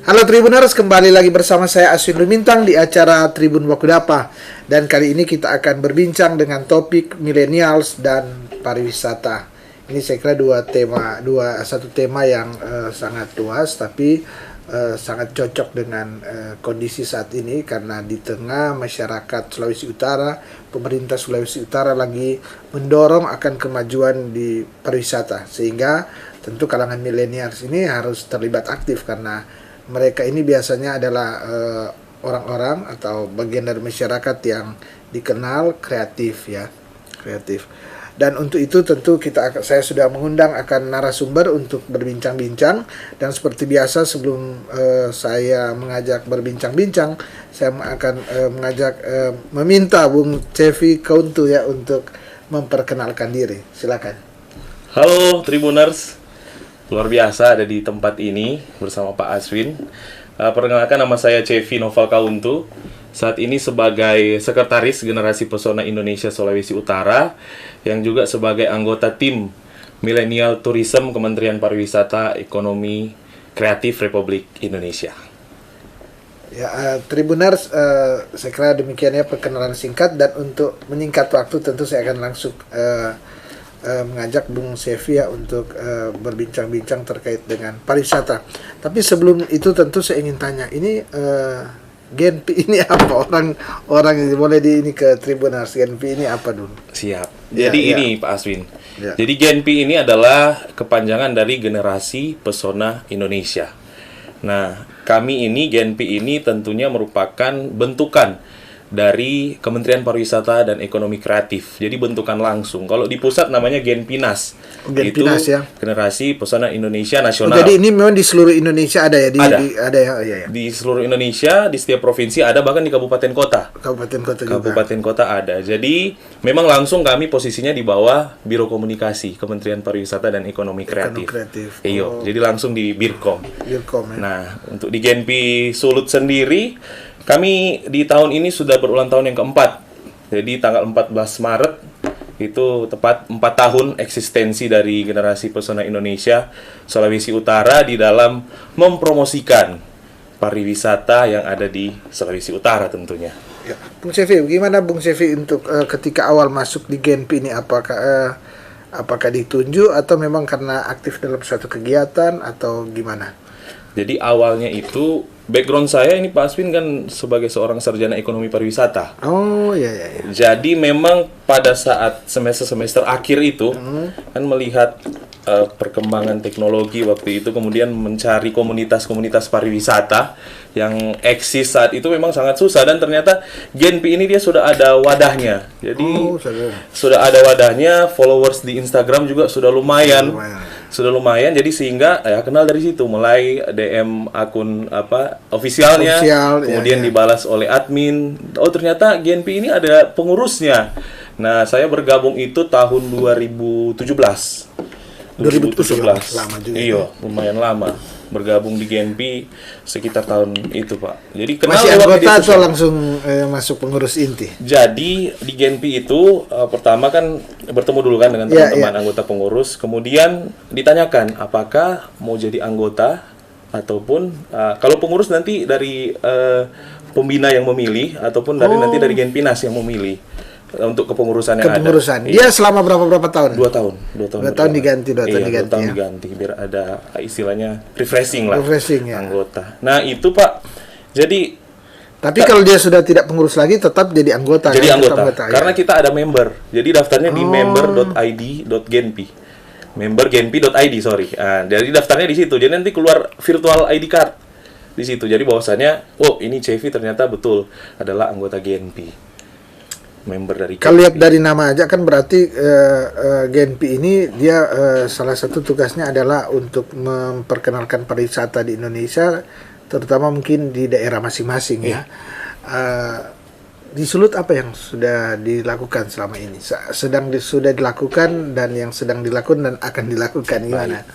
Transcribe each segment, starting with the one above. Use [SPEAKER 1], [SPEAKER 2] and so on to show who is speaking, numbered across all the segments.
[SPEAKER 1] Halo Tribuners, kembali lagi bersama saya Aswin Lumintang di acara Tribun Wakudapa. Dan kali ini kita akan berbincang dengan topik millennials dan pariwisata. Ini saya kira satu tema yang sangat luas, tapi sangat cocok dengan kondisi saat ini, karena di tengah masyarakat Sulawesi Utara, pemerintah Sulawesi Utara lagi mendorong akan kemajuan di pariwisata, sehingga tentu kalangan millennials ini harus terlibat aktif, karena mereka ini biasanya adalah orang-orang atau bagian dari masyarakat yang dikenal kreatif. Dan untuk itu tentu saya sudah mengundang akan narasumber untuk berbincang-bincang. Dan seperti biasa sebelum saya mengajak berbincang-bincang, saya akan meminta Bung Cevi Kauntu ya untuk memperkenalkan diri. Silakan.
[SPEAKER 2] Halo Tribuners. Luar biasa ada di tempat ini bersama Pak Aswin. Perkenalkan, nama saya Cevi Noval Kauntu. Saat ini sebagai Sekretaris Generasi Pesona Indonesia Sulawesi Utara, yang juga sebagai anggota tim Millennial Tourism Kementerian Pariwisata Ekonomi Kreatif Republik Indonesia.
[SPEAKER 1] Ya, Tribuners, saya kira demikian ya perkenalan singkat, dan untuk menyingkat waktu tentu saya akan langsung mengajak Bung Cevi ya untuk berbincang-bincang terkait dengan pariwisata. Tapi sebelum itu tentu saya ingin tanya, ini Genpi ini apa? Orang boleh ini ke Tribuners, Genpi ini apa dulu?
[SPEAKER 2] Siap. Jadi ini Pak Aswin. Ya. Jadi Genpi ini adalah kepanjangan dari Generasi Pesona Indonesia. Nah, kami ini Genpi ini tentunya merupakan bentukan dari Kementerian Pariwisata dan Ekonomi Kreatif. Jadi bentukan langsung. Kalau di pusat namanya Genpinas.
[SPEAKER 1] Genpinas
[SPEAKER 2] itu
[SPEAKER 1] ya.
[SPEAKER 2] Generasi Pesona Indonesia Nasional.
[SPEAKER 1] Jadi ini memang di seluruh Indonesia ada ya?
[SPEAKER 2] Ada
[SPEAKER 1] ya.
[SPEAKER 2] Di seluruh Indonesia, di setiap provinsi ada, bahkan di kabupaten kota. Kabupaten kota ada. Jadi memang langsung kami posisinya di bawah Biro Komunikasi Kementerian Pariwisata dan Ekonomi Kreatif.
[SPEAKER 1] Oh.
[SPEAKER 2] Jadi langsung di Birkom.
[SPEAKER 1] Ya.
[SPEAKER 2] Nah, untuk di Genpi Sulut sendiri, kami di tahun ini sudah berulang tahun yang keempat. Jadi tanggal 14 Maret itu tepat 4 tahun eksistensi dari Generasi Pesona Indonesia Sulawesi Utara di dalam mempromosikan pariwisata yang ada di Sulawesi Utara tentunya.
[SPEAKER 1] Ya. Bung Cevi, gimana Bung Cevi untuk ketika awal masuk di Genpi ini, apakah ditunjuk atau memang karena aktif dalam suatu kegiatan atau gimana?
[SPEAKER 2] Jadi awalnya itu background saya ini Pak Aswin kan sebagai seorang sarjana ekonomi pariwisata.
[SPEAKER 1] Oh iya.
[SPEAKER 2] Jadi memang pada saat semester akhir itu kan melihat perkembangan teknologi waktu itu, kemudian mencari komunitas-komunitas pariwisata yang eksis saat itu memang sangat susah, dan ternyata Genpi ini dia sudah ada wadahnya. Jadi sudah ada wadahnya, followers di Instagram juga sudah lumayan. Jadi sehingga ya kenal dari situ, mulai DM akun ofisialnya, kemudian dibalas oleh admin. Oh ternyata Genpi ini ada pengurusnya. Nah, saya bergabung itu tahun 2017.
[SPEAKER 1] Lama juga.
[SPEAKER 2] Iya, lumayan lama bergabung di Genpi sekitar tahun itu, Pak. Jadi kenal
[SPEAKER 1] masih anggota atau langsung masuk pengurus inti?
[SPEAKER 2] Jadi di Genpi itu pertama kan bertemu dulu kan dengan teman-teman anggota pengurus, kemudian ditanyakan apakah mau jadi anggota ataupun kalau pengurus nanti dari pembina yang memilih, ataupun nanti dari Genpinas yang memilih untuk kepengurusan yang ada.
[SPEAKER 1] Dia selama berapa tahun?
[SPEAKER 2] 2 tahun.
[SPEAKER 1] 2 tahun diganti.
[SPEAKER 2] 2 tahun diganti biar ada istilahnya refreshing
[SPEAKER 1] ya.
[SPEAKER 2] Anggota. Nah, itu Pak. Jadi
[SPEAKER 1] tapi kalau dia sudah tidak pengurus lagi tetap jadi anggota.
[SPEAKER 2] Jadi anggota. Karena kita ada member. Jadi daftarnya di member.id.genpi. membergenpi.id, sorry. Jadi daftarnya di situ. Jadi nanti keluar virtual ID card di situ. Jadi bahwasannya, ini Cevi ternyata betul adalah anggota Genpi. Member dari Genpi.
[SPEAKER 1] Kalau lihat dari nama aja kan berarti Genpi ini dia salah satu tugasnya adalah untuk memperkenalkan pariwisata di Indonesia, terutama mungkin di daerah masing-masing ya. Di Sulut apa yang sudah dilakukan selama ini? Sudah dilakukan, dan yang sedang dilakukan dan akan dilakukan gimana?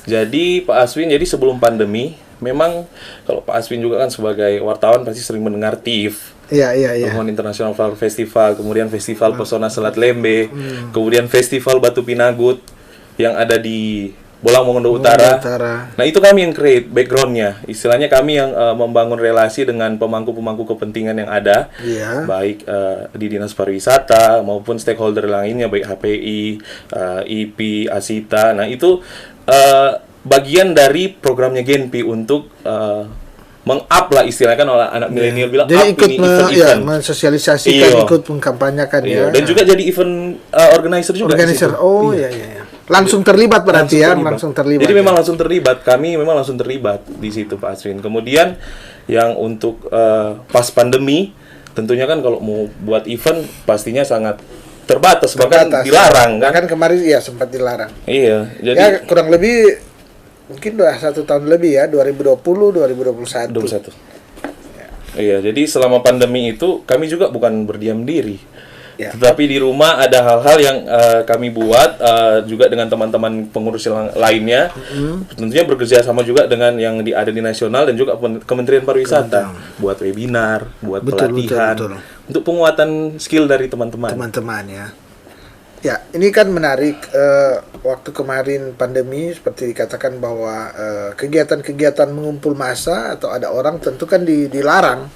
[SPEAKER 2] Jadi Pak Aswin, jadi sebelum pandemi, memang kalau Pak Aswin juga kan sebagai wartawan pasti sering mendengar TIF.
[SPEAKER 1] Iya.
[SPEAKER 2] Pertemuan International Flower Festival, kemudian Festival Pesona Selat Lembe, kemudian Festival Batu Pinagut yang ada di Bolang Mongondo Utara. Nah, itu kami yang create backgroundnya. Istilahnya kami yang membangun relasi dengan pemangku-pemangku kepentingan yang ada, baik di Dinas Pariwisata maupun stakeholder lainnya, baik HPI, IP, Asita. Nah, itu bagian dari programnya Genpi untuk meng-up lah istilahnya kan oleh anak milenial bilang.
[SPEAKER 1] Jadi ikut
[SPEAKER 2] event.
[SPEAKER 1] mensosialisasikan, ikut mengkampanyekan ya.
[SPEAKER 2] Dan juga jadi event organizer juga.
[SPEAKER 1] Oh iya. Langsung terlibat berarti langsung terlibat.
[SPEAKER 2] Jadi memang langsung terlibat. Kami memang langsung terlibat di situ Pak Aswin. Kemudian yang untuk pas pandemi, tentunya kan kalau mau buat event pastinya sangat terbatas, bahkan dilarang kan.
[SPEAKER 1] Bahkan kemarin sempat dilarang.
[SPEAKER 2] Iya, jadi
[SPEAKER 1] ya kurang lebih mungkin udah 1 tahun lebih ya, 2020, 2021.
[SPEAKER 2] 21. Iya, jadi selama pandemi itu kami juga bukan berdiam diri. Tetapi di rumah ada hal-hal yang kami buat juga dengan teman-teman pengurus yang lainnya. Tentunya bekerja sama juga dengan yang ada di nasional dan juga Kementerian Pariwisata. Buat webinar, buat pelatihan. Untuk penguatan skill dari teman-teman.
[SPEAKER 1] Teman-teman ya. Ya, ini kan menarik. Waktu kemarin pandemi seperti dikatakan bahwa kegiatan-kegiatan mengumpul massa atau ada orang tentu kan dilarang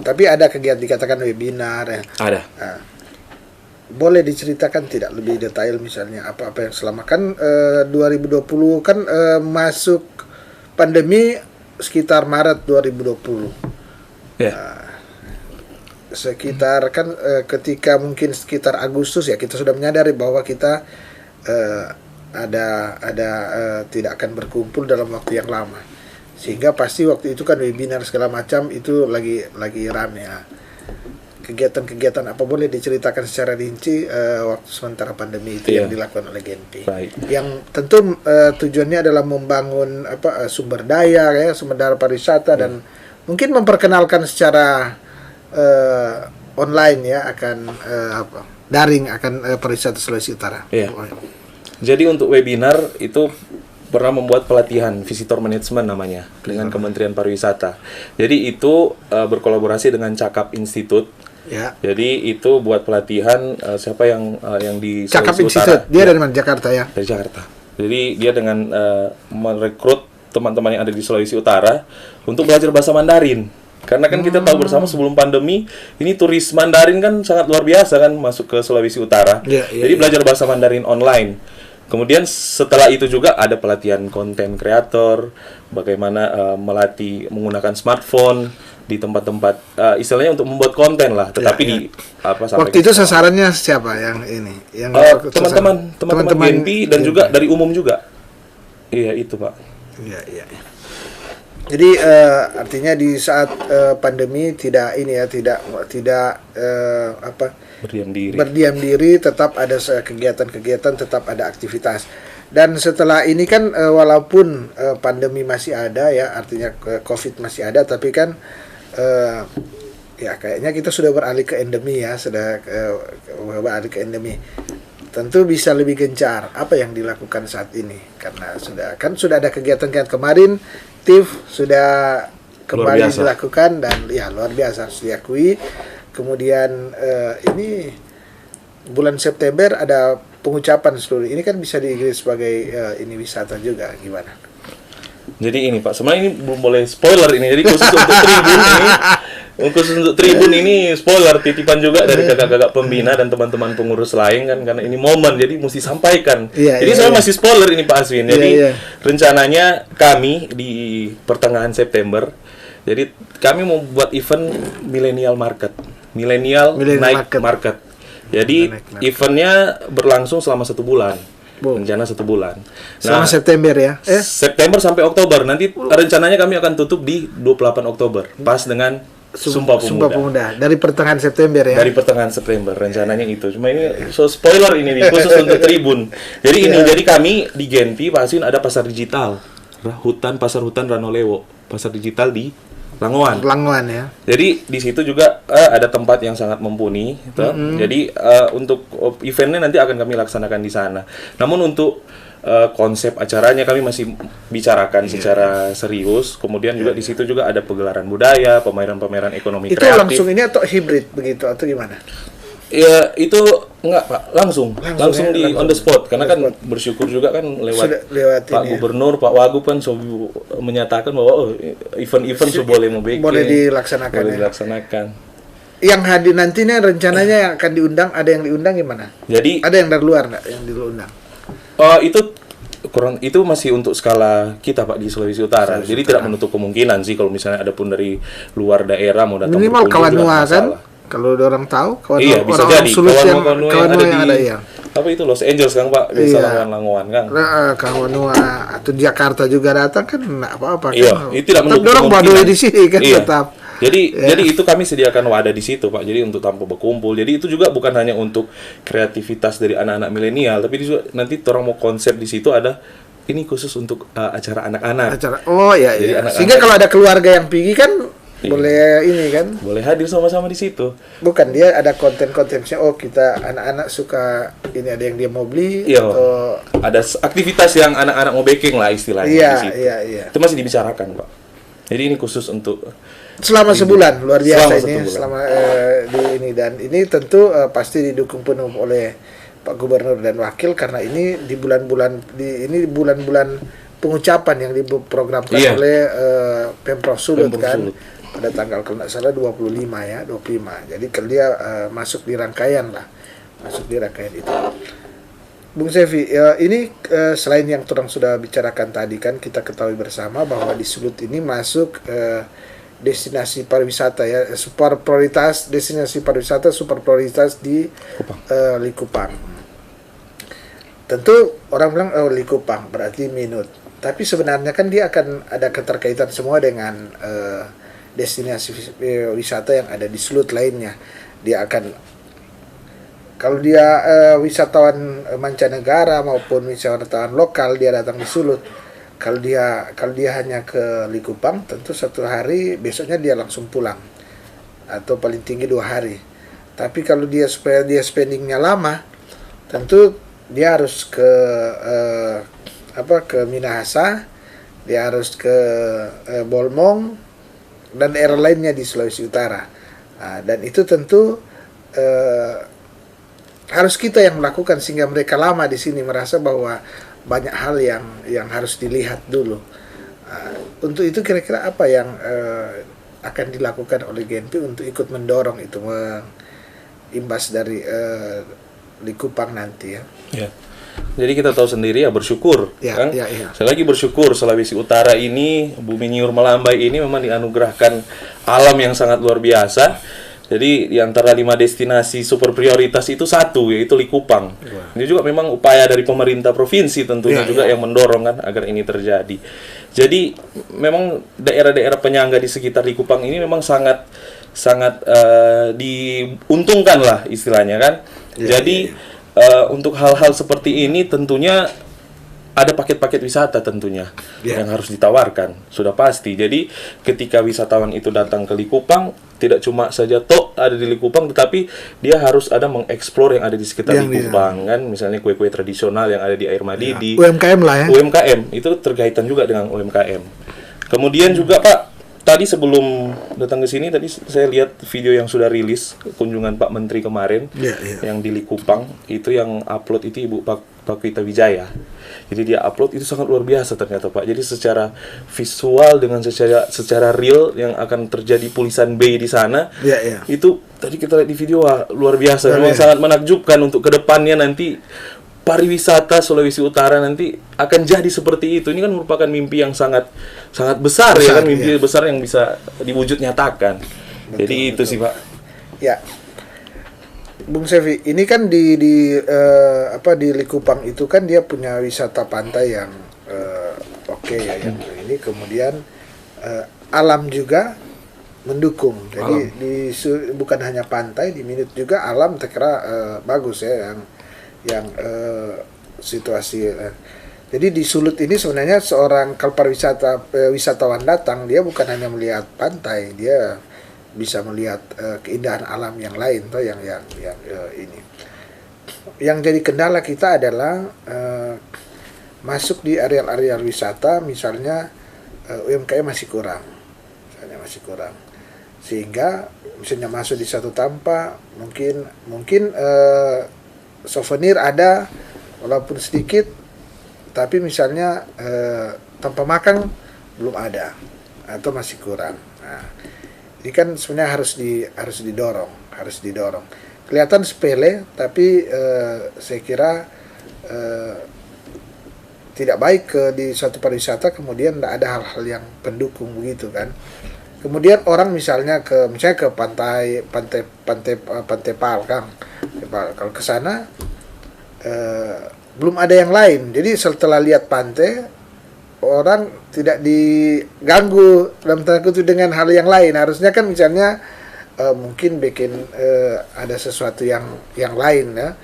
[SPEAKER 1] tapi ada kegiatan dikatakan webinar ya.
[SPEAKER 2] Ada.
[SPEAKER 1] Boleh diceritakan tidak lebih detail misalnya apa-apa yang selama kan 2020 kan masuk pandemi sekitar Maret 2020. Sekitar kan ketika mungkin sekitar Agustus ya kita sudah menyadari bahwa kita tidak akan berkumpul dalam waktu yang lama. Sehingga pasti waktu itu kan webinar segala macam itu lagi rame ya. Kegiatan-kegiatan apa boleh diceritakan secara rinci waktu sementara pandemi itu yang dilakukan oleh Genpi. Yang tentu tujuannya adalah membangun sumber daya pariwisata dan mungkin memperkenalkan secara online ya akan daring akan pariwisata Sulawesi Utara.
[SPEAKER 2] Jadi untuk webinar itu pernah membuat pelatihan visitor management namanya dengan Kementerian Pariwisata. Jadi itu berkolaborasi dengan Cakap Institute. Jadi itu buat pelatihan siapa yang di
[SPEAKER 1] Cakap
[SPEAKER 2] Sulawesi
[SPEAKER 1] Institute.
[SPEAKER 2] Utara.
[SPEAKER 1] Dia dari mana? Jakarta ya?
[SPEAKER 2] Dari Jakarta. Jadi dia dengan merekrut teman-teman yang ada di Sulawesi Utara untuk belajar bahasa Mandarin. Karena kan kita tahu bersama sebelum pandemi ini turis Mandarin kan sangat luar biasa kan masuk ke Sulawesi Utara. Jadi belajar bahasa Mandarin online. Kemudian setelah itu juga ada pelatihan konten kreator, bagaimana melatih menggunakan smartphone di tempat-tempat istilahnya untuk membuat konten lah. Tetapi
[SPEAKER 1] waktu itu sasarannya siapa yang ini? Yang
[SPEAKER 2] teman-teman Genpi dan juga dari umum juga. Iya itu Pak.
[SPEAKER 1] Iya. Jadi artinya di saat pandemi tidak berdiam diri, tetap ada kegiatan-kegiatan, tetap ada aktivitas. Dan setelah ini kan walaupun pandemi masih ada ya, artinya COVID masih ada, tapi kan kayaknya kita sudah beralih ke endemi ya, Tentu bisa lebih gencar apa yang dilakukan saat ini karena sudah ada kegiatan kemarin TIF sudah kembali dilakukan dan ya luar biasa harus diakui. Kemudian ini bulan September ada pengucapan seluruh ini kan bisa diinggris sebagai ini wisata juga gimana?
[SPEAKER 2] Jadi ini Pak, sebenarnya ini belum boleh spoiler ini. Jadi khusus untuk Tribun ini, spoiler titipan juga dari kakak-kakak pembina dan teman-teman pengurus lain kan karena ini momen jadi mesti sampaikan. Jadi saya masih spoiler ini Pak Aswin. Jadi rencananya kami di pertengahan September, jadi kami mau buat event Millennial Market. Millennial Night Market. Jadi eventnya berlangsung selama 1 bulan. Rencana 1 bulan.
[SPEAKER 1] Selama September ya?
[SPEAKER 2] September sampai Oktober. Nanti rencananya kami akan tutup di 28 Oktober. Pas dengan Sumpah Pemuda.
[SPEAKER 1] Dari pertengahan September ya?
[SPEAKER 2] Dari pertengahan September. Rencananya itu. Cuma ini spoiler ini nih, khusus untuk Tribun. Jadi jadi kami di Genpi, Pak Asin ada pasar digital. Pasar hutan Ranolewo. Pasar digital di Langowan ya. Jadi di situ juga ada tempat yang sangat mumpuni. Jadi untuk eventnya nanti akan kami laksanakan di sana. Namun untuk konsep acaranya kami masih bicarakan secara serius. Kemudian juga di situ juga ada pegelaran budaya, pameran-pameran ekonomi kreatif.
[SPEAKER 1] Itu langsung ini atau hibrid begitu atau gimana?
[SPEAKER 2] Ya itu enggak Pak, langsung
[SPEAKER 1] Langsung ya,
[SPEAKER 2] di
[SPEAKER 1] langsung.
[SPEAKER 2] on the spot karena
[SPEAKER 1] On the
[SPEAKER 2] kan
[SPEAKER 1] spot.
[SPEAKER 2] bersyukur juga kan
[SPEAKER 1] Sudah
[SPEAKER 2] lewat
[SPEAKER 1] lewat
[SPEAKER 2] Pak
[SPEAKER 1] ini ya.
[SPEAKER 2] Gubernur, Pak Wagub kan menyatakan bahwa event-event boleh mau bikin,
[SPEAKER 1] Boleh dilaksanakan
[SPEAKER 2] boleh
[SPEAKER 1] ya.
[SPEAKER 2] dilaksanakan.
[SPEAKER 1] Yang hadir nantinya rencananya yang akan diundang, ada yang diundang gimana?
[SPEAKER 2] Jadi
[SPEAKER 1] Ada yang dari luar nggak yang diundang?
[SPEAKER 2] itu masih untuk skala kita Pak di Sulawesi Utara. Jadi tidak menutup kemungkinan sih kalau misalnya ada pun dari luar daerah mau datang
[SPEAKER 1] Minimal
[SPEAKER 2] berkunjung
[SPEAKER 1] kawan
[SPEAKER 2] juga
[SPEAKER 1] Nua
[SPEAKER 2] nggak
[SPEAKER 1] kan?
[SPEAKER 2] masalah.
[SPEAKER 1] Kalau ada orang tahu, kawan
[SPEAKER 2] Iya, bisa jadi.
[SPEAKER 1] Sulut yang
[SPEAKER 2] Kawan Nua
[SPEAKER 1] kawan Nua yang ada
[SPEAKER 2] di
[SPEAKER 1] ya.
[SPEAKER 2] apa itu Los Angeles kan Pak, di
[SPEAKER 1] Iya.
[SPEAKER 2] Langowan kan.
[SPEAKER 1] Kawan Nua atau Jakarta juga datang kan nggak apa-apa kan?
[SPEAKER 2] Iya, itu tidak
[SPEAKER 1] Tetap
[SPEAKER 2] menutup
[SPEAKER 1] dorong
[SPEAKER 2] kemungkinan.
[SPEAKER 1] Baduy di sini kan
[SPEAKER 2] Iya.
[SPEAKER 1] tetap.
[SPEAKER 2] Jadi itu kami sediakan wadah di situ Pak. Jadi untuk tamu berkumpul. Jadi itu juga bukan hanya untuk kreativitas dari anak-anak milenial, tapi juga nanti orang mau konsep di situ ada ini khusus untuk acara anak-anak.
[SPEAKER 1] Acara. Oh ya,
[SPEAKER 2] Jadi
[SPEAKER 1] iya.
[SPEAKER 2] anak-anak-
[SPEAKER 1] Sehingga kalau ada keluarga yang pergi kan
[SPEAKER 2] Iya.
[SPEAKER 1] boleh ini kan?
[SPEAKER 2] Boleh hadir sama-sama di situ.
[SPEAKER 1] Bukan, dia ada konten-kontennya. Oh, kita anak-anak suka ini, ada yang dia mau beli
[SPEAKER 2] Iya.
[SPEAKER 1] atau
[SPEAKER 2] Ada aktivitas yang anak-anak mau baking lah istilahnya
[SPEAKER 1] Iya,
[SPEAKER 2] di situ.
[SPEAKER 1] iya.
[SPEAKER 2] Itu masih dibicarakan Pak. Jadi ini khusus untuk
[SPEAKER 1] selama sebulan luar biasa
[SPEAKER 2] Selama
[SPEAKER 1] ini
[SPEAKER 2] 1 bulan.
[SPEAKER 1] selama di ini, dan ini tentu pasti didukung penuh oleh Pak Gubernur dan Wakil karena ini di bulan-bulan pengucapan yang diprogramkan
[SPEAKER 2] Iya.
[SPEAKER 1] oleh Pemprov Sulut
[SPEAKER 2] Pemprov
[SPEAKER 1] kan
[SPEAKER 2] Sulut.
[SPEAKER 1] pada tanggal kalau nggak salah 25 ya 25. Jadi kalau dia masuk di rangkaian itu. Bung Sevi, ini selain yang orang sudah bicarakan tadi kan kita ketahui bersama bahwa di Sulut ini masuk destinasi pariwisata ya, destinasi pariwisata super prioritas di
[SPEAKER 2] Kupang.
[SPEAKER 1] Likupang. Tentu orang bilang Likupang berarti Minut, tapi sebenarnya kan dia akan ada keterkaitan semua dengan destinasi wisata yang ada di Sulut lainnya. Dia akan, kalau dia wisatawan mancanegara maupun wisatawan lokal dia datang di Sulut, kalau dia hanya ke Likupang, tentu satu hari besoknya dia langsung pulang atau paling tinggi 2 hari. Tapi kalau dia supaya dia spendingnya lama, tentu dia harus ke ke Minahasa, dia harus ke Bolmong dan daerah lainnya di Sulawesi Utara. Nah, dan itu tentu harus kita yang melakukan sehingga mereka lama di sini merasa bahwa banyak hal yang harus dilihat dulu. Untuk itu kira-kira apa yang akan dilakukan oleh GNP untuk ikut mendorong itu, imbas dari Likupang nanti ya.
[SPEAKER 2] Ya. Jadi kita tahu sendiri ya, bersyukur
[SPEAKER 1] Ya,
[SPEAKER 2] kan.
[SPEAKER 1] ya, ya.
[SPEAKER 2] Saya lagi bersyukur Sulawesi Utara ini, Bumi Nyur Melambai ini memang dianugerahkan alam yang sangat luar biasa. Jadi di antara 5 destinasi super prioritas itu satu, yaitu Likupang. Ini juga memang upaya dari pemerintah provinsi tentunya
[SPEAKER 1] Ya,
[SPEAKER 2] juga
[SPEAKER 1] ya.
[SPEAKER 2] yang mendorong kan agar ini terjadi. Jadi memang daerah-daerah penyangga di sekitar Likupang ini memang sangat diuntungkan lah istilahnya kan.
[SPEAKER 1] Ya,
[SPEAKER 2] Jadi untuk hal-hal seperti ini tentunya ada paket-paket wisata tentunya
[SPEAKER 1] Ya.
[SPEAKER 2] yang harus ditawarkan, sudah pasti. Jadi ketika wisatawan itu datang ke Likupang, tidak cuma saja ada di Likupang, tetapi dia harus ada mengeksplor yang ada di sekitar
[SPEAKER 1] Yang
[SPEAKER 2] Likupang kan, misalnya kue-kue tradisional yang ada di Air Madidi.
[SPEAKER 1] UMKM lah ya.
[SPEAKER 2] UMKM itu terkaitan juga dengan UMKM. Kemudian juga Pak, tadi sebelum datang ke sini tadi saya lihat video yang sudah rilis kunjungan Pak Menteri kemarin
[SPEAKER 1] Ya, ya.
[SPEAKER 2] yang di Likupang, itu yang upload itu Ibu Pakwita Wijaya. Jadi dia upload itu sangat luar biasa ternyata Pak. Jadi secara visual dengan secara real yang akan terjadi tulisan B di sana.
[SPEAKER 1] Ya, ya.
[SPEAKER 2] Itu tadi kita lihat di video, wah, luar biasa.
[SPEAKER 1] Luar
[SPEAKER 2] Memang
[SPEAKER 1] biasa.
[SPEAKER 2] sangat menakjubkan untuk kedepannya nanti pariwisata Sulawesi Utara nanti akan jadi seperti itu. Ini kan merupakan mimpi yang sangat besar ya kan, mimpi
[SPEAKER 1] ya.
[SPEAKER 2] besar yang bisa diwujud nyatakan. Jadi itu sih Pak.
[SPEAKER 1] Ya, Bung Sevi, ini kan di Likupang itu kan dia punya wisata pantai yang oke ya, yang ini kemudian alam juga mendukung. Jadi bukan hanya pantai, di Minut juga alam terkira bagus ya, yang situasi. Jadi di Sulut ini sebenarnya seorang kalau wisatawan datang, dia bukan hanya melihat pantai, dia bisa melihat keindahan alam yang lain toh, yang ini. Yang jadi kendala kita adalah masuk di areal-areal wisata, misalnya UMKM masih kurang. sehingga misalnya masuk di satu tanpa mungkin souvenir ada walaupun sedikit, tapi misalnya tanpa makan belum ada atau masih kurang. Nah, ini kan sebenarnya harus didorong. Kelihatan sepele, tapi saya kira tidak baik di suatu pariwisata kemudian tidak ada hal-hal yang pendukung begitu kan. Kemudian orang misalnya ke pantai Pal Kang. Kalau ke sana belum ada yang lain. Jadi setelah lihat pantai, orang tidak diganggu dalam tanda kutip dengan hal yang lain. Harusnya kan misalnya mungkin bikin ada sesuatu yang lain ya.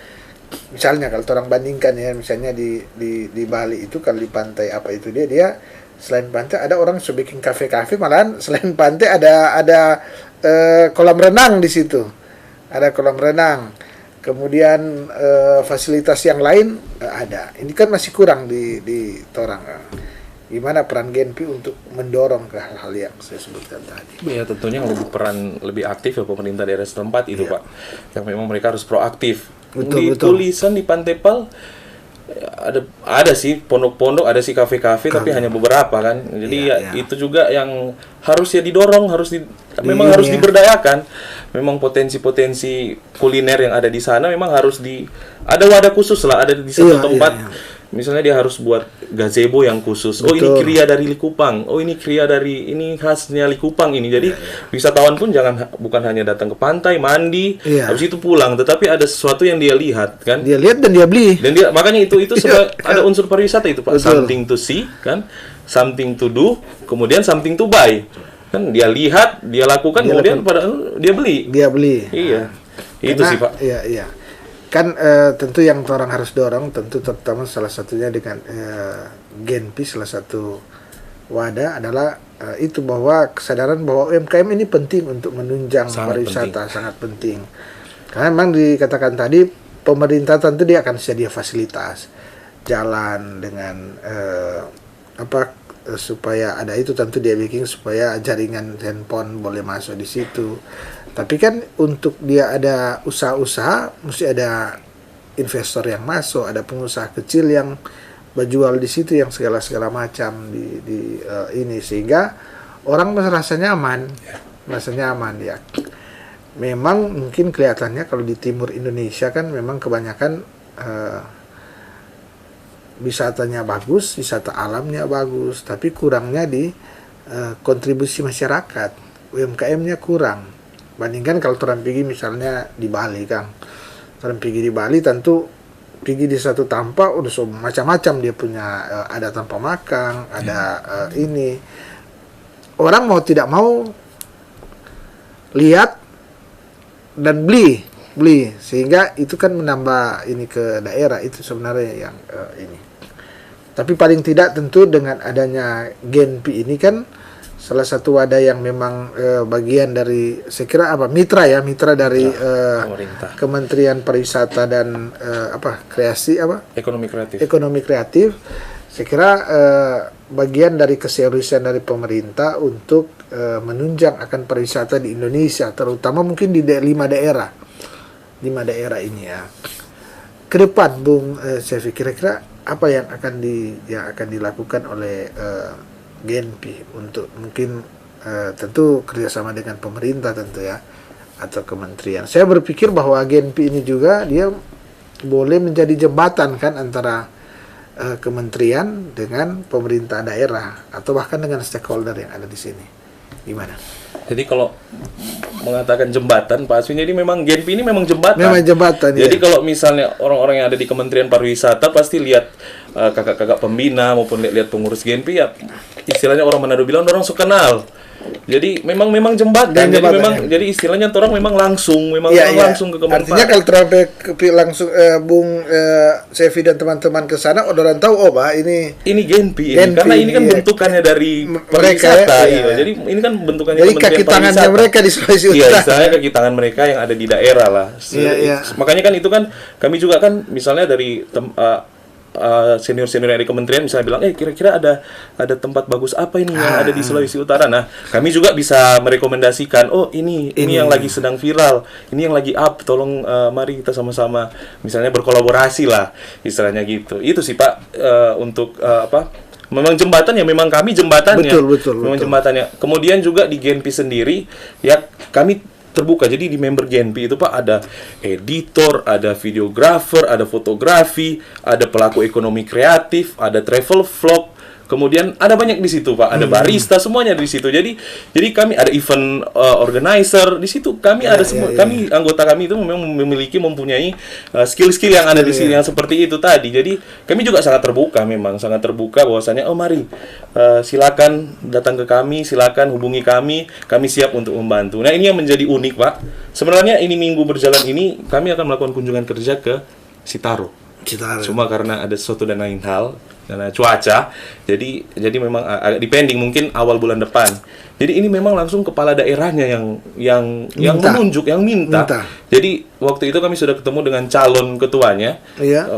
[SPEAKER 1] Misalnya kalau orang bandingkan ya, misalnya di Bali itu kalau di pantai apa itu dia selain pantai ada orang bikin kafe-kafe, malahan selain pantai ada kolam renang di situ. Ada kolam renang. Kemudian fasilitas yang lain ada. Ini kan masih kurang di Torang. Gimana peran Genpi untuk mendorong ke hal-hal yang saya sebutkan tadi?
[SPEAKER 2] Ya tentunya yang lebih aktif ya pemerintah daerah setempat itu Pak. Yang memang mereka harus proaktif. Betul. Tulisan di Pantai Pal ada sih pondok-pondok, ada sih kafe-kafe, tapi hanya beberapa kan. Jadi itu juga yang harus didorong, memang harus diberdayakan. Memang potensi-potensi kuliner yang ada di sana memang harus ada wadah khusus lah, ada di satu tempat. Misalnya dia harus buat gazebo yang khusus. Oh, ini kria dari Likupang. Oh, ini khasnya Likupang ini. Jadi wisatawan pun bukan hanya datang ke pantai, mandi, habis itu pulang, tetapi ada sesuatu yang dia lihat kan.
[SPEAKER 1] Dia lihat dan dia beli.
[SPEAKER 2] Dan makanya itu ada unsur pariwisata itu Pak. Betul. Something to see kan, something to do, kemudian something to buy. Kan dia lihat, dia lakukan, kemudian dia beli.
[SPEAKER 1] Dia beli.
[SPEAKER 2] Iya. Itu sih Pak.
[SPEAKER 1] Iya. Kan tentu yang orang harus dorong, tentu terutama salah satunya dengan Genpi, salah satu wadah adalah itu bahwa kesadaran bahwa UMKM ini penting untuk menunjang pariwisata, sangat penting. Karena memang dikatakan tadi pemerintah tentu dia akan sedia fasilitas jalan dengan supaya ada itu, tentu dia bikin supaya jaringan handphone boleh masuk di situ. Tapi kan untuk dia ada usaha-usaha, mesti ada investor yang masuk, ada pengusaha kecil yang berjual di situ yang segala macam di ini, sehingga orang merasa nyaman ya. Memang mungkin kelihatannya kalau di timur Indonesia kan memang kebanyakan wisatanya bagus, wisata alamnya bagus, tapi kurangnya di kontribusi masyarakat, UMKM-nya kurang. Bandingkan kalau orang pergi misalnya di Bali Kang, orang pergi di Bali tentu pergi di satu tanpa udah macam-macam dia punya, ada tanpa makan, ada ini. Orang mau tidak mau lihat dan beli, sehingga itu kan menambah ini ke daerah, itu sebenarnya yang ini. Tapi paling tidak tentu dengan adanya Genpi ini kan salah satu wadah yang memang bagian dari, saya kira mitra dari Kementerian Pariwisata dan Ekonomi Kreatif. Saya kira bagian dari keseriusan dari pemerintah untuk menunjang akan pariwisata di Indonesia, terutama mungkin di 5 daerah ini ya. Ke depan Bung Sevi, kira-kira apa yang akan dilakukan oleh Genpi untuk mungkin tentu kerjasama dengan pemerintah tentu ya, atau kementerian. Saya berpikir bahwa Genpi ini juga dia boleh menjadi jembatan kan antara kementerian dengan pemerintah daerah atau bahkan dengan stakeholder yang ada di sini. Gimana?
[SPEAKER 2] Jadi kalau mengatakan jembatan Pak Aswin, jadi memang Genpi ini memang jembatan.
[SPEAKER 1] Memang jembatan.
[SPEAKER 2] Jadi kalau misalnya orang-orang yang ada di Kementerian Pariwisata pasti lihat kakak-kakak pembina maupun lihat pengurus Genpi ya, istilahnya orang Manado bilang orang suka kenal. Jadi memang jembatan. Jadi istilahnya orang memang langsung langsung ke Kementerian.
[SPEAKER 1] Artinya kalau langsung Bung Sevi dan teman-teman ke sana, orang tahu ini
[SPEAKER 2] Genpi. Karena ini kan bentukannya dari pariwisata. Jadi ini kan bentukannya
[SPEAKER 1] jadi kaki tangannya mereka di Sulawesi Utara.
[SPEAKER 2] Iya, istilahnya kaki tangan mereka yang ada di daerah lah. Makanya kan itu kan kami juga kan misalnya dari senior-senior dari kementerian misalnya bilang, kira-kira ada tempat bagus apa ini yang ada di Sulawesi Utara. Nah, kami juga bisa merekomendasikan, ini yang lagi sedang viral, ini yang lagi up, tolong mari kita sama-sama misalnya berkolaborasi lah, istilahnya gitu. Itu sih Pak, untuk memang jembatan ya, memang kami jembatannya.
[SPEAKER 1] Betul.
[SPEAKER 2] Jembatannya. Kemudian juga di Genpi sendiri ya kami terbuka. Jadi di member Genpi itu Pak ada editor, ada videographer, ada fotografi, ada pelaku ekonomi kreatif, ada travel vlog. Kemudian ada banyak di situ Pak, ada barista, semuanya di situ. Jadi kami ada event organizer di situ. Kami ada semua. Kami anggota kami itu memang mempunyai skill-skill yang ada di sini yang seperti itu tadi. Jadi kami juga sangat terbuka bahwasanya mari silakan datang ke kami, silakan hubungi kami siap untuk membantu. Nah, ini yang menjadi unik Pak. Sebenarnya ini minggu berjalan ini kami akan melakukan kunjungan kerja ke Sitaro. Cuma karena ada sesuatu dan lain hal, karena cuaca, jadi memang agak dipending, mungkin awal bulan depan. Jadi ini memang langsung kepala daerahnya yang menunjuk, yang minta. Jadi waktu itu kami sudah ketemu dengan calon ketuanya,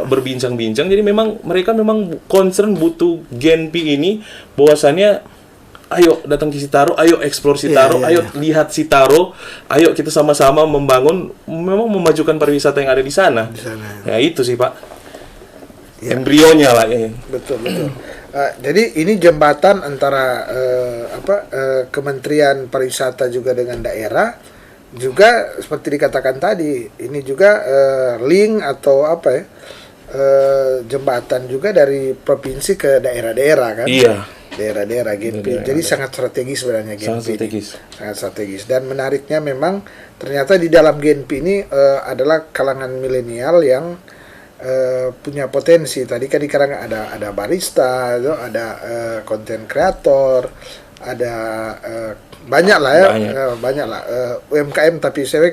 [SPEAKER 2] berbincang-bincang. Jadi mereka memang concern butuh Genpi ini, bahwasannya ayo datang ke Sitaro, ayo eksplor Sitaro, ayo lihat Sitaro, ayo kita sama-sama memang memajukan pariwisata yang ada di sana. Ya itu sih Pak. Embrionya lah ya.
[SPEAKER 1] Betul. Jadi ini jembatan antara Kementerian Pariwisata juga dengan daerah, juga seperti dikatakan tadi, ini juga link atau jembatan juga dari provinsi ke daerah-daerah kan.
[SPEAKER 2] Iya.
[SPEAKER 1] Daerah-daerah Genpi. Jadi sangat strategis sebenarnya Genpi. Sangat strategis. Dan menariknya memang ternyata di dalam Genpi ini adalah kalangan milenial yang punya potensi. Tadi kan dikarang ada barista, ada konten kreator, ada banyak lah ya, banyak lah UMKM, tapi saya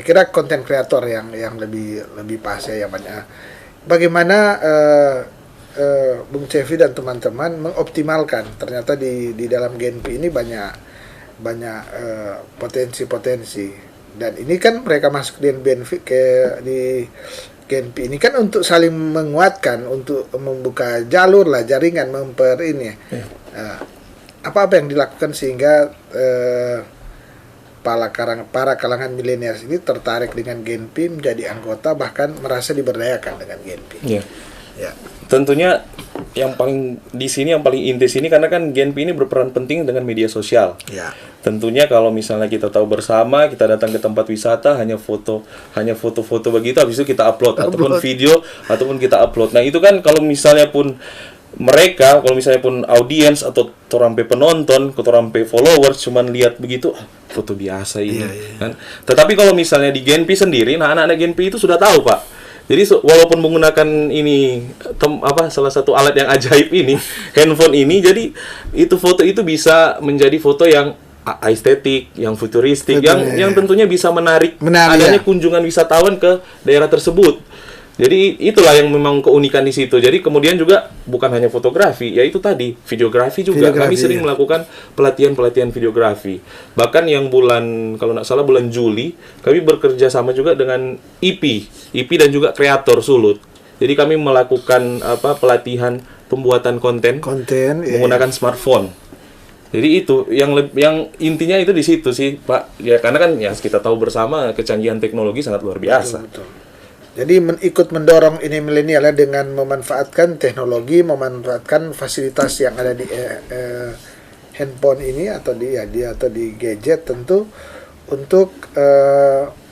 [SPEAKER 1] kira konten kreator yang lebih pas ya, yang banyak. Bagaimana Bung Cevi dan teman-teman mengoptimalkan, ternyata di dalam Genpi ini banyak potensi-potensi, dan ini kan mereka masuk di Genpi ini kan untuk saling menguatkan, untuk membuka jalur lah, jaringan, apa yang dilakukan sehingga para kalangan milenial ini tertarik dengan Genpi, menjadi anggota, bahkan merasa diberdayakan dengan Genpi. Ya.
[SPEAKER 2] Tentunya yang paling inti sini karena kan Genpi ini berperan penting dengan media sosial.
[SPEAKER 1] Ya.
[SPEAKER 2] Tentunya kalau misalnya kita tahu bersama, kita datang ke tempat wisata hanya foto-foto begitu, habis itu kita upload ataupun video ataupun kita upload. Nah, itu kan kalau misalnya pun audiens atau torampe penonton, torampe followers cuman lihat begitu, foto biasa ini kan. Tetapi kalau misalnya di Genpi sendiri, anak-anak Genpi itu sudah tahu, Pak. Jadi walaupun menggunakan ini salah satu alat yang ajaib ini, handphone ini, jadi itu foto itu bisa menjadi foto yang estetik, yang futuristik, yang tentunya bisa menarik adanya kunjungan wisatawan ke daerah tersebut. Jadi itulah yang memang keunikan di situ. Jadi kemudian juga bukan hanya fotografi, yaitu tadi videografi juga. Kami sering melakukan pelatihan videografi. Bahkan yang kalau nggak salah bulan Juli, kami bekerja sama juga dengan IP dan juga kreator Sulut. Jadi kami melakukan pelatihan pembuatan konten menggunakan smartphone. Jadi itu yang intinya itu di situ sih, Pak. Ya karena kan ya kita tahu bersama kecanggihan teknologi sangat luar biasa.
[SPEAKER 1] Betul. Jadi ikut mendorong ini milenial dengan memanfaatkan teknologi, memanfaatkan fasilitas yang ada di handphone ini atau di gadget tentu, untuk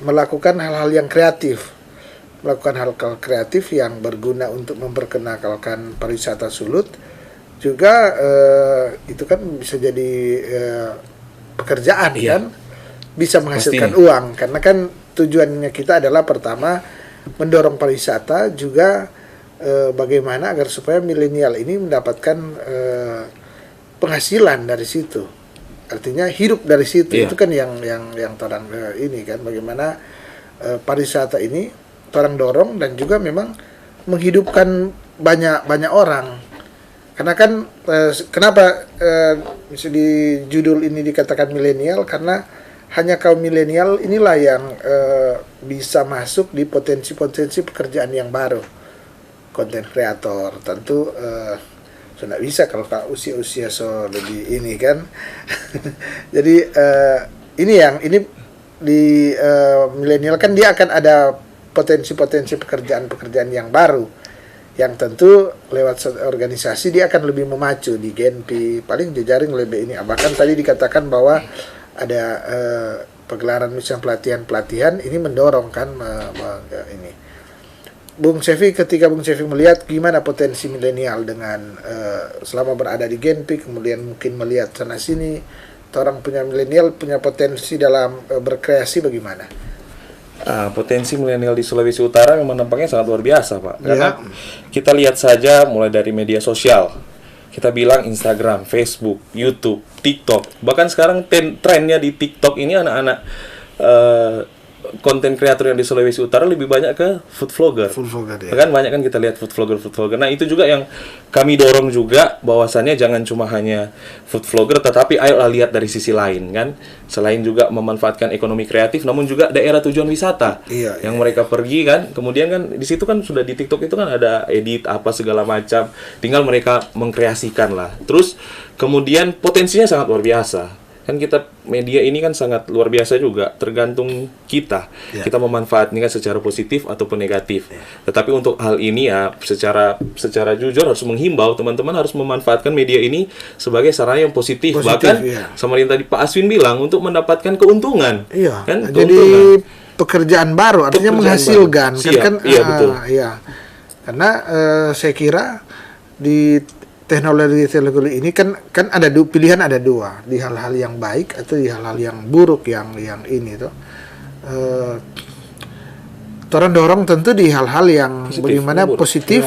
[SPEAKER 1] melakukan hal-hal yang kreatif, yang berguna untuk memperkenalkan pariwisata Sulut. Juga itu kan bisa jadi pekerjaan kan, bisa menghasilkan uang, karena kan tujuannya kita adalah pertama mendorong pariwisata, juga bagaimana agar supaya milenial ini mendapatkan penghasilan dari situ, artinya hidup dari situ. Itu kan yang torang ini kan, bagaimana pariwisata ini torang dorong dan juga memang menghidupkan banyak orang. Karena kan kenapa di judul ini dikatakan milenial, karena hanya kaum milenial inilah yang bisa masuk di potensi-potensi pekerjaan yang baru. konten kreator. Tentu sudah bisa kalau usia-usia so lebih ini kan. Jadi ini di milenial kan dia akan ada potensi-potensi pekerjaan-pekerjaan yang baru, yang tentu lewat organisasi dia akan lebih memacu di Genpi, paling jejaring lebih ini. Bahkan tadi dikatakan bahwa ada pegelaran misalnya pelatihan ini mendorong kan ini. Bung Cevi, ketika Bung Cevi melihat gimana potensi milenial dengan selama berada di Genpi, kemudian mungkin melihat sana sini, orang punya milenial punya potensi dalam berkreasi bagaimana?
[SPEAKER 2] Potensi milenial di Sulawesi Utara memang nampaknya sangat luar biasa, Pak. Karena kita lihat saja mulai dari media sosial. Kita bilang Instagram, Facebook, YouTube, TikTok. Bahkan sekarang trennya di TikTok ini anak-anak konten kreator yang di Sulawesi Utara lebih banyak ke food vlogger.
[SPEAKER 1] Ya.
[SPEAKER 2] Kan banyak kan kita lihat food vlogger. Nah, itu juga yang kami dorong juga, bahwasannya jangan cuma hanya food vlogger, tetapi ayolah lihat dari sisi lain kan. Selain juga memanfaatkan ekonomi kreatif, namun juga daerah tujuan wisata yang mereka pergi kan. Kemudian kan di situ kan sudah di TikTok itu kan ada edit apa segala macam. Tinggal mereka mengkreasikan lah. Terus kemudian potensinya sangat luar biasa. Kan kita media ini kan sangat luar biasa juga, tergantung kita memanfaatkan secara positif ataupun negatif. Tetapi untuk hal ini ya secara jujur harus menghimbau teman-teman harus memanfaatkan media ini sebagai sarana yang positif bahkan sama yang tadi Pak Aswin bilang untuk mendapatkan keuntungan. Kan
[SPEAKER 1] jadi pekerjaan baru artinya menghasilkan
[SPEAKER 2] baru. Betul.
[SPEAKER 1] Karena saya kira di teknologi ini kan ada pilihan, ada dua, di hal-hal yang baik atau di hal-hal yang buruk yang ini tuh. Orang dorong tentu di hal-hal yang bagaimana positif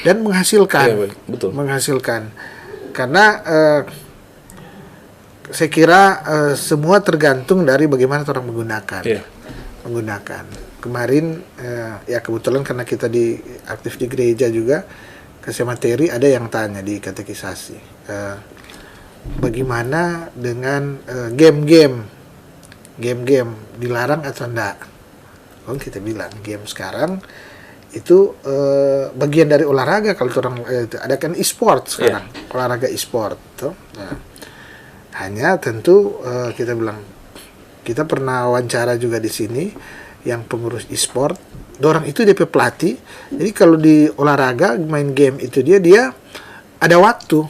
[SPEAKER 1] dan menghasilkan. Menghasilkan. Karena saya kira semua tergantung dari bagaimana orang menggunakan. Kemarin ya kebetulan karena kita aktif di gereja juga, kasih materi ada yang tanya di katekisasi, bagaimana dengan game-game dilarang atau enggak? Oh, kita bilang game sekarang itu bagian dari olahraga. Kalau orang ada kan e-sport sekarang, olahraga e-sport tuh. Nah, hanya tentu kita bilang, kita pernah wawancara juga di sini yang pengurus e-sport. Dorang itu DP pelatih. Jadi kalau di olahraga main game itu dia ada waktu.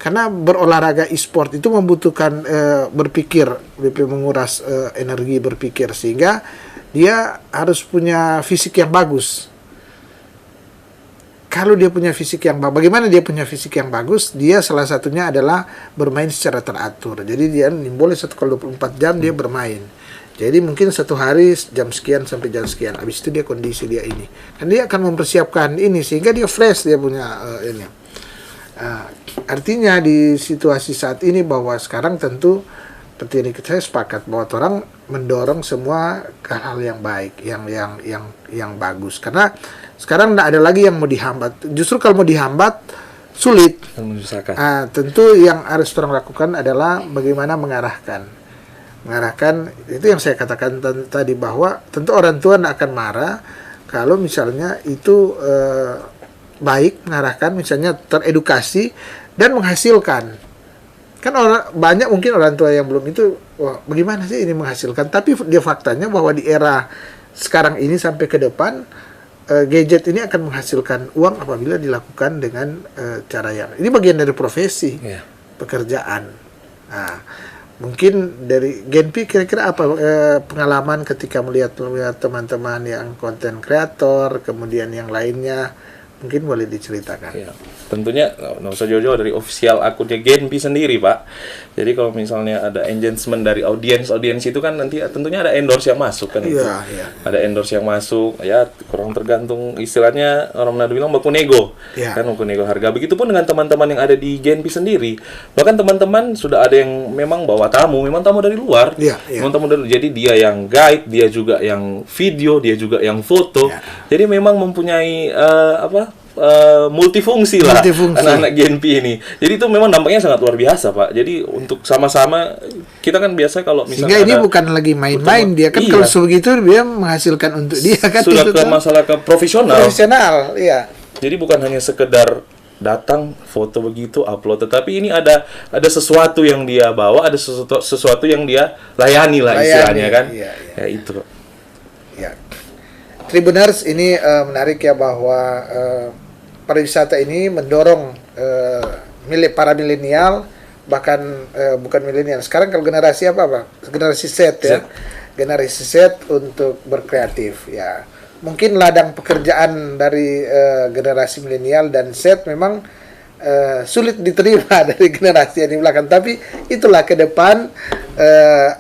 [SPEAKER 1] Karena berolahraga e-sport itu membutuhkan berpikir, DP menguras energi berpikir, sehingga dia harus punya fisik yang bagus. Kalau dia punya fisik yang bagus, bagaimana dia punya fisik yang bagus? Dia salah satunya adalah bermain secara teratur. Jadi dia boleh 1x24 jam dia bermain. Jadi mungkin satu hari jam sekian sampai jam sekian. Habis itu dia kondisi dia ini. Dan dia akan mempersiapkan ini sehingga dia fresh, dia punya ini. Artinya di situasi saat ini bahwa sekarang tentu seperti ini saya sepakat bahwa orang mendorong semua ke hal yang baik, yang bagus. Karena sekarang tidak ada lagi yang mau dihambat. Justru kalau mau dihambat sulit. Tentu yang harus orang lakukan adalah bagaimana mengarahkan itu yang saya katakan tadi, bahwa tentu orang tua tidak akan marah kalau misalnya itu baik, mengarahkan misalnya teredukasi dan menghasilkan. Kan banyak mungkin orang tua yang belum itu, wah bagaimana sih ini menghasilkan, tapi dia faktanya bahwa di era sekarang ini sampai ke depan gadget ini akan menghasilkan uang apabila dilakukan dengan cara yang ini bagian dari profesi pekerjaan. Nah, mungkin dari Genpi kira-kira apa pengalaman ketika melihat teman-teman yang konten kreator, kemudian yang lainnya, mungkin boleh diceritakan.
[SPEAKER 2] Tentunya nggak usah jauh-jauh dari official akunnya Genpi sendiri, Pak. Jadi kalau misalnya ada engagement dari audiens itu kan nanti tentunya ada endorse yang masuk kan itu. Ada endorse yang masuk, ya kurang tergantung istilahnya orang Manado bilang baku nego. Kan baku nego harga. Begitupun dengan teman-teman yang ada di Genpi sendiri. Bahkan teman-teman sudah ada yang memang bawa tamu, memang tamu dari luar. Memang tamu dari, jadi dia yang guide, dia juga yang video, dia juga yang foto. Jadi memang mempunyai multifungsi lah anak-anak Genpi ini. Jadi itu memang dampaknya sangat luar biasa, Pak. Jadi untuk sama-sama kita kan biasa kalau misalnya
[SPEAKER 1] sehingga ini bukan lagi main-main, dia kan kalau sebegitu dia menghasilkan untuk dia kan
[SPEAKER 2] sudah ke masalah ke profesional. Jadi bukan hanya sekedar datang foto begitu upload, tetapi ini ada sesuatu yang dia bawa, ada sesuatu yang dia layani lah istilahnya kan.
[SPEAKER 1] Iya, iya.
[SPEAKER 2] Ya itu.
[SPEAKER 1] Ya. Tribuners, ini menarik ya bahwa pariwisata ini mendorong para milenial, bahkan bukan milenial. Sekarang kalau generasi apa? Generasi Z ya. Generasi Z untuk berkreatif ya. Mungkin ladang pekerjaan dari generasi milenial dan Z memang sulit diterima dari generasi yang di belakang. Tapi itulah ke depan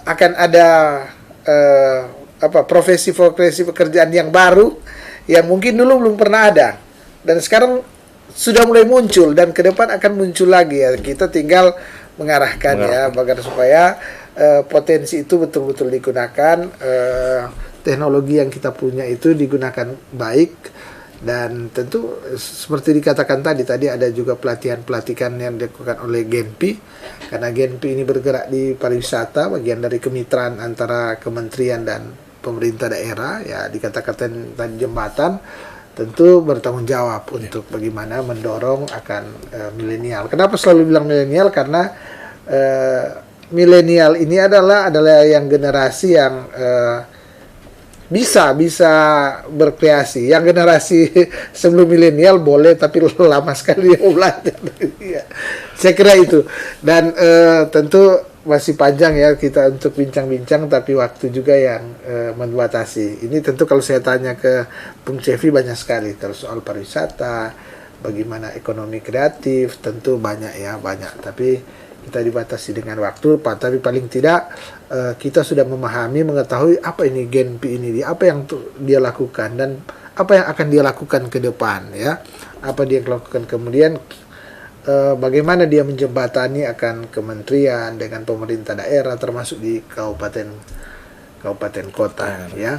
[SPEAKER 1] akan ada profesi pekerjaan yang baru yang mungkin dulu belum pernah ada dan sekarang sudah mulai muncul dan ke depan akan muncul lagi ya. Kita tinggal mengarahkan ya agar supaya potensi itu betul-betul digunakan, teknologi yang kita punya itu digunakan baik. Dan tentu seperti dikatakan tadi ada juga pelatihan-pelatihan yang dilakukan oleh Genpi, karena Genpi ini bergerak di pariwisata, bagian dari kemitraan antara kementerian dan pemerintah daerah ya, dikatakan tadi jembatan, tentu bertanggung jawab untuk bagaimana mendorong akan milenial. Kenapa selalu bilang milenial? Karena milenial ini adalah yang generasi yang bisa berkreasi. Yang generasi sebelum milenial boleh, tapi lama sekali dia mau belajar. Ya. Saya kira itu. Dan tentu masih panjang ya kita untuk bincang-bincang, tapi waktu juga yang membatasi. Ini tentu kalau saya tanya ke Bung Cevi banyak sekali kalau soal pariwisata, bagaimana ekonomi kreatif, tentu banyak. Tapi kita dibatasi dengan waktu, tapi paling tidak kita sudah mengetahui apa ini Genpi ini, apa yang dia lakukan dan apa yang akan dia lakukan ke depan ya. Apa dia lakukan kemudian, bagaimana dia menjembatani akan kementerian dengan pemerintah daerah termasuk di kabupaten kota ya.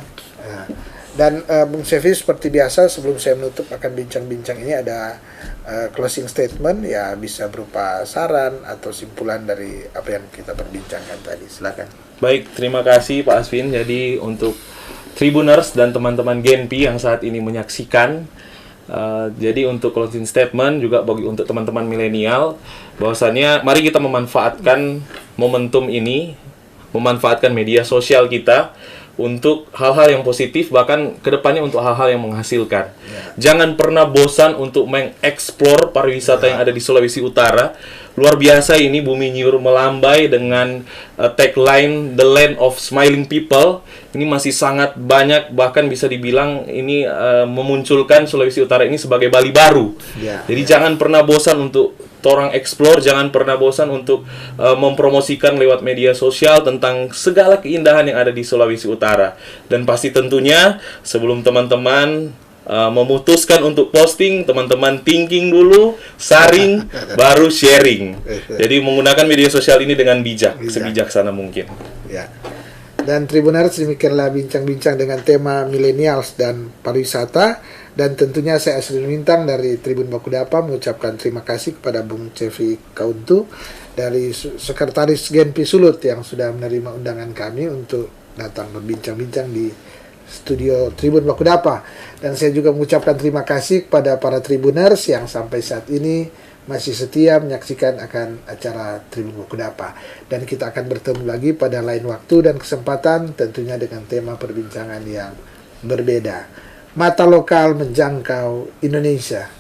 [SPEAKER 1] Dan Bung Cevi seperti biasa sebelum saya menutup akan bincang-bincang ini ada closing statement ya, bisa berupa saran atau simpulan dari apa yang kita perbincangkan tadi. Silakan.
[SPEAKER 2] Baik, terima kasih Pak Asvin. Jadi untuk Tribuners dan teman-teman Genpi yang saat ini menyaksikan, jadi untuk closing statement juga untuk teman-teman milenial, bahwasannya mari kita memanfaatkan momentum ini, memanfaatkan media sosial kita untuk hal-hal yang positif, bahkan kedepannya untuk hal-hal yang menghasilkan. Jangan pernah bosan untuk mengeksplor pariwisata yang ada di Sulawesi Utara. Luar biasa ini Bumi Nyur melambai dengan tagline The Land of Smiling People. Ini masih sangat banyak, bahkan bisa dibilang ini memunculkan Sulawesi Utara ini sebagai Bali baru. Jadi jangan pernah bosan untuk orang explore, jangan pernah bosan untuk mempromosikan lewat media sosial tentang segala keindahan yang ada di Sulawesi Utara. Dan pasti tentunya sebelum teman-teman memutuskan untuk posting, teman-teman thinking dulu, saring, baru sharing. Jadi menggunakan media sosial ini dengan bijak. Sebijaksana mungkin.
[SPEAKER 1] Ya. Dan Tribuners, demikianlah bincang-bincang dengan tema millennials dan pariwisata. Dan tentunya saya Asri Lumintang dari Tribun Bakudapa mengucapkan terima kasih kepada Bung Cevi Kauntu dari Sekretaris Genpi Sulut yang sudah menerima undangan kami untuk datang berbincang-bincang di studio Tribun Bakudapa. Dan saya juga mengucapkan terima kasih kepada para Tribuners yang sampai saat ini masih setia menyaksikan akan acara Tribun Bakudapa. Dan kita akan bertemu lagi pada lain waktu dan kesempatan, tentunya dengan tema perbincangan yang berbeda. Mata lokal menjangkau Indonesia.